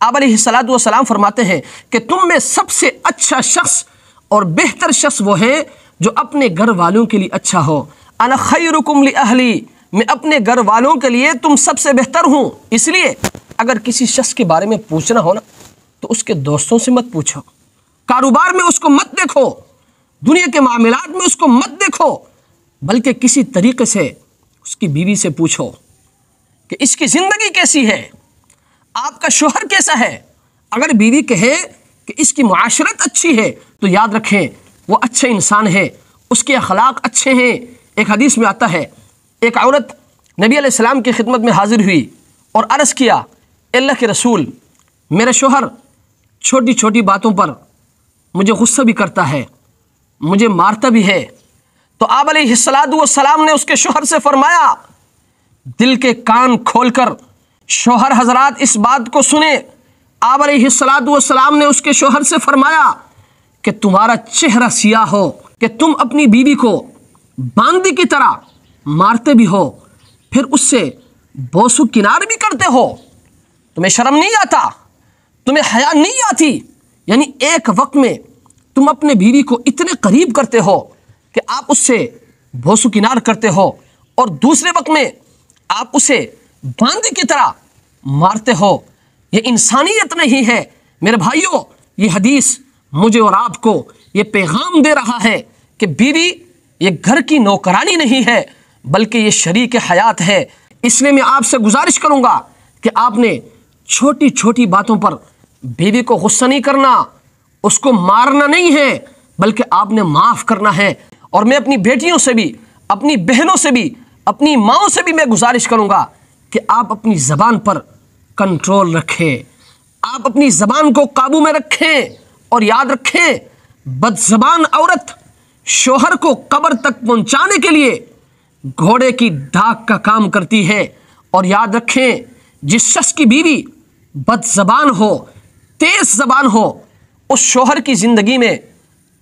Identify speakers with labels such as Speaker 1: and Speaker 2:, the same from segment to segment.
Speaker 1: آپ علیہ الصلوۃ والسلام فرماتے ہیں کہ تم میں سب سے اچھا شخص اور بہتر شخص وہ ہے جو اپنے گھر والوں کے لیے اچھا ہو۔ انا خیرکم لاہلی، میں اپنے گھر والوں کے لیے تم سب سے بہتر ہوں۔ اس لیے اگر کسی شخص کے بارے میں پوچھنا ہو نا تو اس کے دوستوں سے مت پوچھو، کاروبار میں اس کو مت دیکھو، دنیا کے معاملات میں اس کو مت دیکھو، بلکہ کسی طریقے سے اس کی بیوی سے پوچھو کہ اس کی زندگی کیسی ہے، آپ کا شوہر کیسا ہے۔ اگر بیوی کہے کہ اس کی معاشرت اچھی ہے تو یاد رکھیں وہ اچھے انسان ہے، اس کے اخلاق اچھے ہیں۔ ایک حدیث میں آتا ہے ایک عورت نبی علیہ السلام کی خدمت میں حاضر ہوئی اور عرض کیا، اللہ کے رسول، میرا شوہر چھوٹی چھوٹی باتوں پر مجھے غصہ بھی کرتا ہے، مجھے مارتا بھی ہے۔ تو آپ علیہ الصلوۃ والسلام نے اس کے شوہر سے فرمایا، دل کے کان کھول کر شوہر حضرات اس بات کو سنیں۔ آپ علیہ الصلوۃ والسلام نے اس کے شوہر سے فرمایا کہ تمہارا چہرہ سیاہ ہو کہ تم اپنی بیوی کو باندی کی طرح مارتے بھی ہو، پھر اس سے بوس و کنار بھی کرتے ہو، تمہیں شرم نہیں آتا، تمہیں حیا نہیں آتی؟ یعنی ایک وقت میں تم اپنے بیوی کو اتنے قریب کرتے ہو کہ آپ اس سے بوس و کنار کرتے ہو، اور دوسرے وقت میں آپ اسے باندی کی طرح مارتے ہو۔ یہ انسانیت نہیں ہے میرے بھائیوں۔ یہ حدیث مجھے اور آپ کو یہ پیغام دے رہا ہے کہ بیوی یہ گھر کی نوکرانی نہیں ہے بلکہ یہ شریک حیات ہے۔ اس لیے میں آپ سے گزارش کروں گا کہ آپ نے چھوٹی چھوٹی باتوں پر بیوی کو غصہ نہیں کرنا، اس کو مارنا نہیں ہے، بلکہ آپ نے معاف کرنا ہے۔ اور میں اپنی بیٹیوں سے بھی، اپنی بہنوں سے بھی، اپنی ماؤں سے بھی میں گزارش کروں گا کہ آپ اپنی زبان پر کنٹرول رکھیں، آپ اپنی زبان کو قابو میں رکھیں، اور یاد رکھیں بد زبان عورت شوہر کو قبر تک پہنچانے کے لیے گھوڑے کی ڈاک کا کام کرتی ہے۔ اور یاد رکھیں جس شخص کی بیوی بد زبان ہو، تیز زبان ہو، اس شوہر کی زندگی میں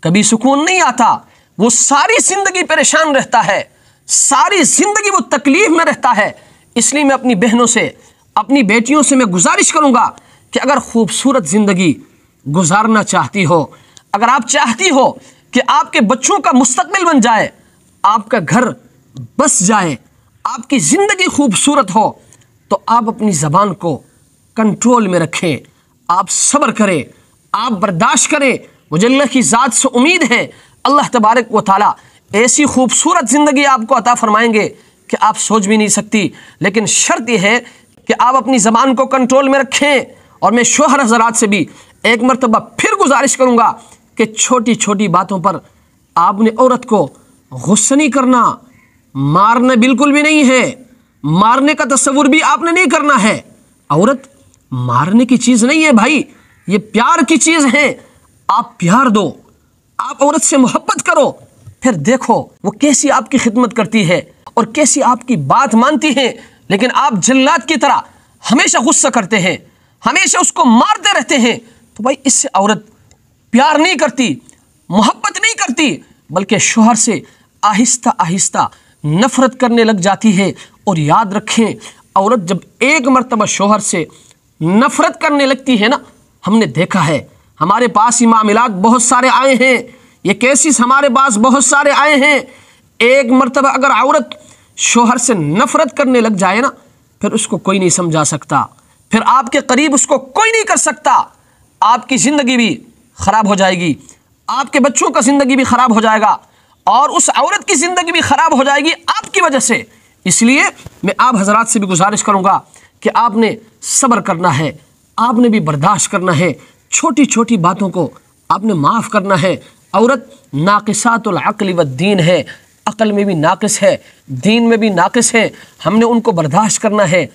Speaker 1: کبھی سکون نہیں آتا، وہ ساری زندگی پریشان رہتا ہے، ساری زندگی وہ تکلیف میں رہتا ہے۔ اس لیے میں اپنی بہنوں سے، اپنی بیٹیوں سے میں گزارش کروں گا کہ اگر خوبصورت زندگی گزارنا چاہتی ہو، اگر آپ چاہتی ہو کہ آپ کے بچوں کا مستقبل بن جائے، آپ کا گھر بس جائے، آپ کی زندگی خوبصورت ہو، تو آپ اپنی زبان کو کنٹرول میں رکھیں، آپ صبر کریں، آپ برداشت کریں۔ مجھے اللہ کی ذات سے امید ہے اللہ تبارک و تعالیٰ ایسی خوبصورت زندگی آپ کو عطا فرمائیں گے کہ آپ سوچ بھی نہیں سکتی، لیکن شرط یہ ہے کہ آپ اپنی زبان کو کنٹرول میں رکھیں۔ اور میں شوہر حضرات سے بھی ایک مرتبہ پھر گزارش کروں گا کہ چھوٹی چھوٹی باتوں پر آپ نے عورت کو غصہ نہیں کرنا، مارنا بالکل بھی نہیں ہے، مارنے کا تصور بھی آپ نے نہیں کرنا ہے۔ عورت مارنے کی چیز نہیں ہے بھائی، یہ پیار کی چیز ہے۔ آپ پیار دو، آپ عورت سے محبت کرو، پھر دیکھو وہ کیسی آپ کی خدمت کرتی ہے اور کیسی آپ کی بات مانتی ہے۔ لیکن آپ جلاد کی طرح ہمیشہ غصہ کرتے ہیں، ہمیشہ اس کو مارتے رہتے ہیں، تو بھائی اس سے عورت پیار نہیں کرتی، محبت نہیں کرتی، بلکہ شوہر سے آہستہ آہستہ نفرت کرنے لگ جاتی ہے۔ اور یاد رکھیں عورت جب ایک مرتبہ شوہر سے نفرت کرنے لگتی ہے نا، ہم نے دیکھا ہے، ہمارے پاس یہ معاملات بہت سارے آئے ہیں، یہ کیسز ہمارے پاس بہت سارے آئے ہیں۔ ایک مرتبہ اگر عورت شوہر سے نفرت کرنے لگ جائے نا، پھر اس کو کوئی نہیں سمجھا سکتا، پھر آپ کے قریب اس کو کوئی نہیں کر سکتا، آپ کی زندگی بھی خراب ہو جائے گی، آپ کے بچوں کا زندگی بھی خراب ہو جائے گا، اور اس عورت کی زندگی بھی خراب ہو جائے گی آپ کی وجہ سے۔ اس لیے میں آپ حضرات سے بھی گزارش کروں گا کہ آپ نے صبر کرنا ہے، آپ نے بھی برداشت کرنا ہے، چھوٹی چھوٹی باتوں کو آپ نے معاف کرنا ہے۔ عورت ناقصات العقل والدین ہے، عقل میں بھی ناقص ہے، دین میں بھی ناقص ہے، ہم نے ان کو برداشت کرنا ہے۔